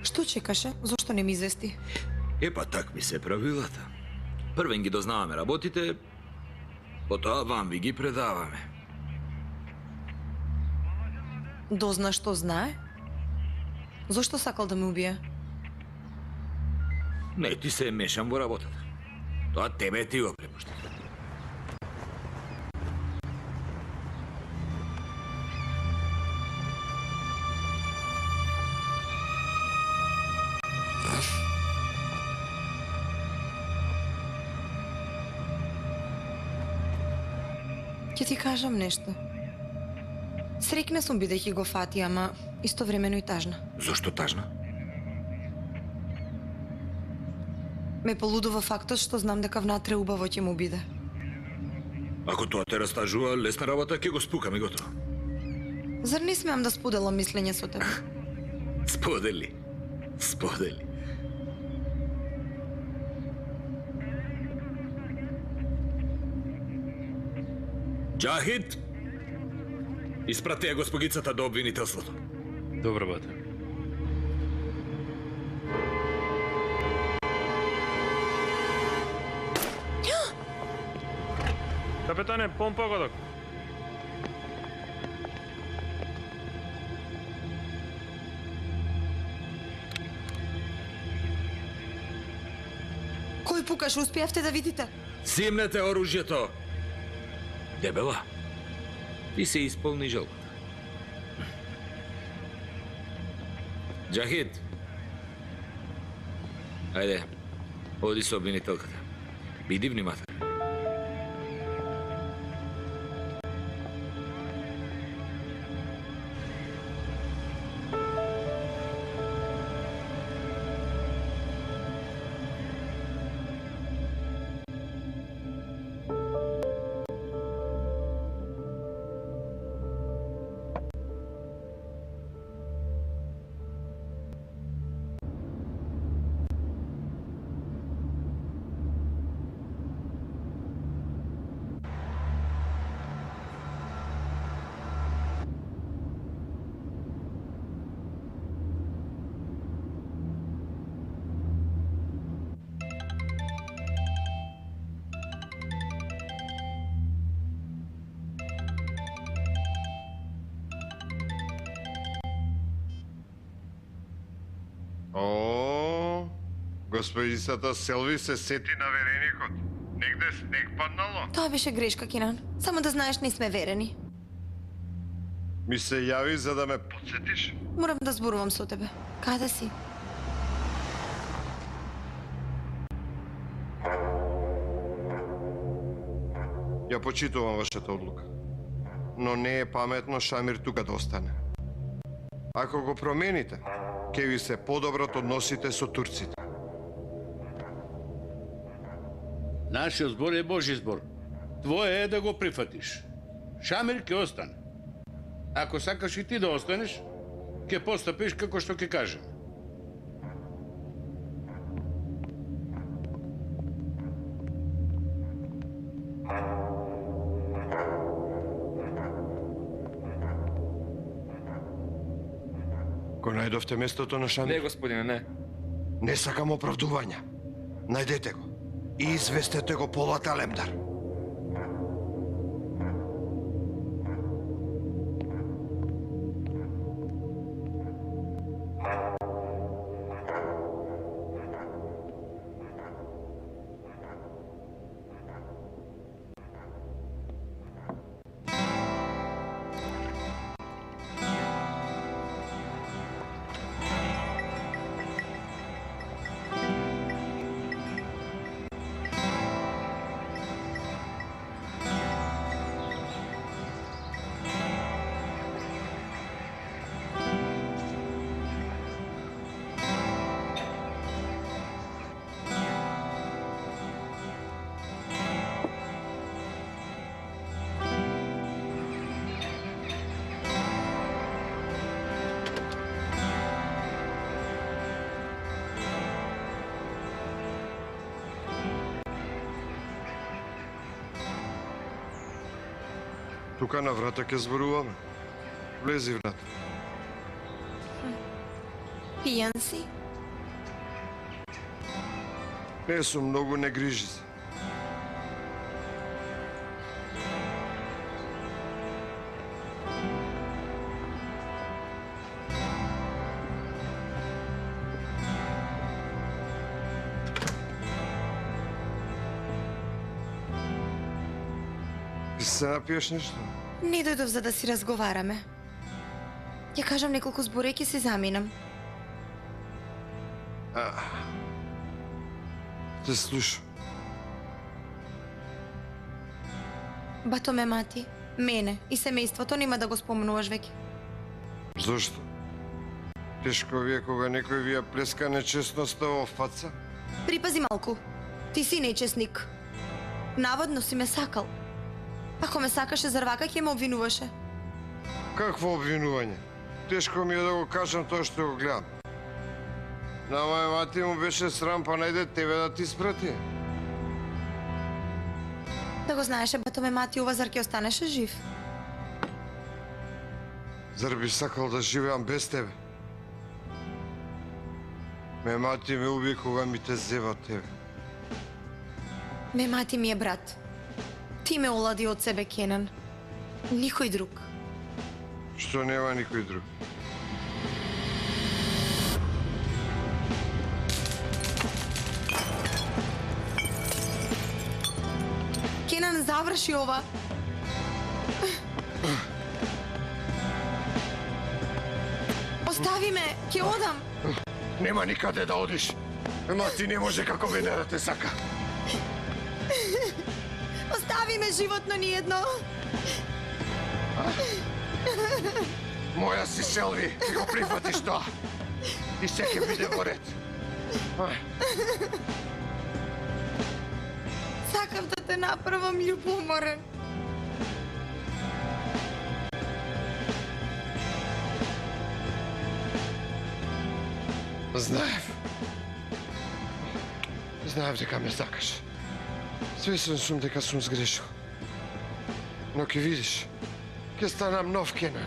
Што чекаше? Зошто не ми извести? Па так ми се правилата. Првен ги дознаваме работите, потоа вам ви ги предаваме. Дозна што знае? Зошто сакал да ме убие? Не ти се мешам во работата. Тоа тебе ти го препуштам. Ќе ти кажам нешто. Среќна сум бидејќи го фати, ама истовремено и тажна. Зошто тажна? Ме полудува фактот што знам дека внатре убаво ќе му биде. Ако тоа те растажува, лесна работа, ќе го спукаме готово. Зар не смеам да споделам мислење со тебе? Сподели. Сподели. Джахид! Испрати ја госпогицата до обвинителството. Добро, бате. Капетане, пон погодок. Кој пукаш, успеавте да видите? Зимнете оружјето! Дебела, ти се исполни жалбата. Джахид! Ајде, оди со обвинителката. Биди внимателен. Господицата Селви се сети на вереникот. Негде снег паднало? Тоа беше грешка, Кинан. Само да знаеш, не сме верени. Ми се јави за да ме подсетиш. Морам да зборувам со тебе. Каде си? Ја почитувам вашата одлука. Но не е паметно Шамир тука да остане. Ако го промените, ќе ви се подобрат односите со турците. Нашиот збор е Божи збор. Твое е да го прифатиш. Шамир ќе остане. Ако сакаш и ти да останеш, ќе постапиш како што ќе кажем. Го најдовте местото на Шамир? Не, господине, не. Не сакам оправдувања. Најдете го и известете го Полат Алемдар. Тука на врата ќе зборуваме. Влези внатре. Пијан си? Не сум многу, не грижи се. Ти се напиеш нешто? Не дојдов за да си разговараме. Ја кажам неколку збори и ќе се заминам. Те слушам. Бато ме мати, мене и семејството нема да го спомнуваш веќе. Зошто? Тешко ви е кога некој ви ја плеска нечестноста во фаца? Припази малку. Ти си нечесник. Наводно си ме сакал. Ако ме сакаше, зар вака ќе ме обвинуваше? Какво обвинување? Тешко ми е да го кажам тоа што го гледам. На моја мати му беше срам, па најде тебе да ти спрати. Да го знаеше, бато ме мати, ова зар ќе останеше жив? Зар би сакал да живеам без тебе? Ме мати ме уби кога ми те зева тебе. Ме мати ми е брат. Ти ме олади од себе, Кенан. Никој друг. Што нема никој друг. Кенан, заврши ова. Остави ме, ќе одам. Нема никаде да одиш. Ме мати не може како мене да те сака. Остави ме животно ни едно. Моја си, Селви, ти го прифатиш тоа. И се ќе биде во ред. Сакав да те направам љубоморен. Знаев. Знаев дека ме сакаш. Свесен сум дека сум сгрешил. Но ќе видиш, ќе станам нов Кенан.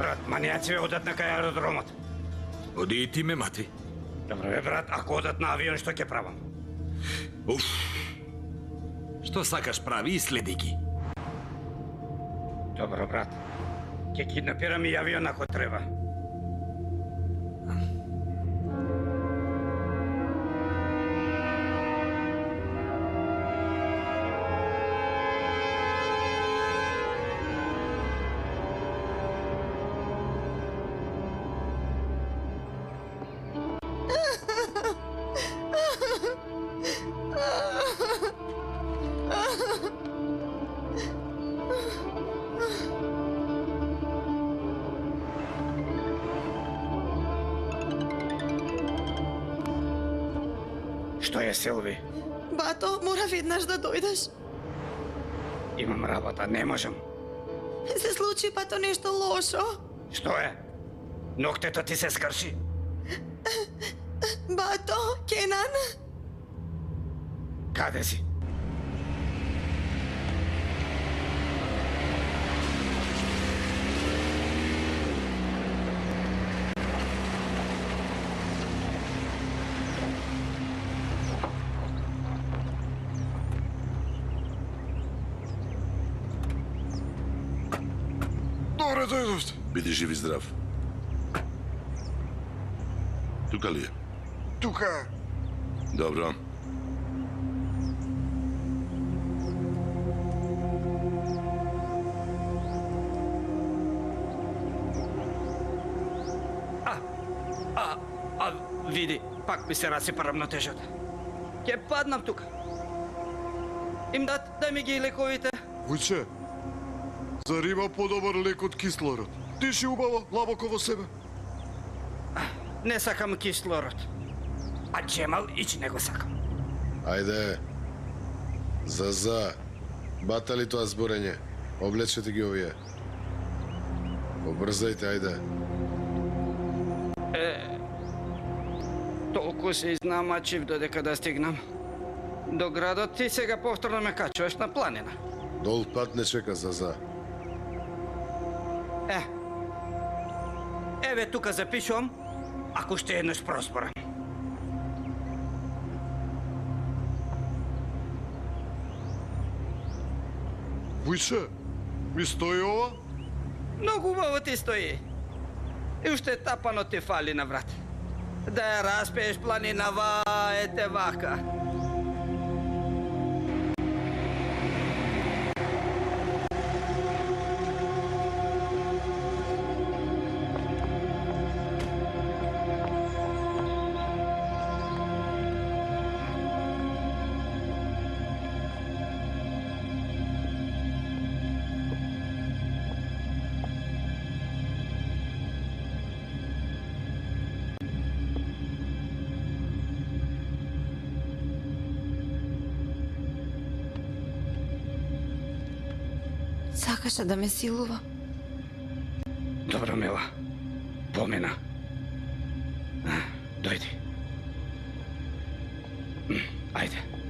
Брат, манијаци одат на кај аеродромот. Оди и ти, ме мати. Добро бе, брат, ако одат на авион, што ќе правам? Уф. Што сакаш прави и следи ги. Добро, брат. Ќе киднапирам и авион ако треба. Што е, Силви? Бато, мора веднаш да дојдеш. Имам работа, не можам. Се случи, бато, нешто лошо. Што е? Ноктето ти се скрши. Бато, Кенан. Каде си? Добре дојдовте. Биди жив и здрав. Тука ли е? Тука е. Добро. Види, пак ми се расипа равнотежата. Ќе паднам тука. Им дай ми ги лековите. Вујче, зар има подобар лек од кислород? Диши убаво, длабоко во себе. Не сакам кислород. А Джемал ич не го сакам. Ајде. За. Батали тоа зборење. Облечете ги овие. Побрзајте, ајде. Толку се изнамачив додека да стигнам до градот и сега повторно ме качуваш на планина. Дол пат не чека за. Еве тука запишувам, ако ще еднаш проспорам. Вујче, ми стои ова? Многу убаво ти стои. И уште тапано ти фали на врат. Да ја распееш планина, ете вака. Сакаше да ме силува. Добро, мила. Помина. Дојди. Ајде.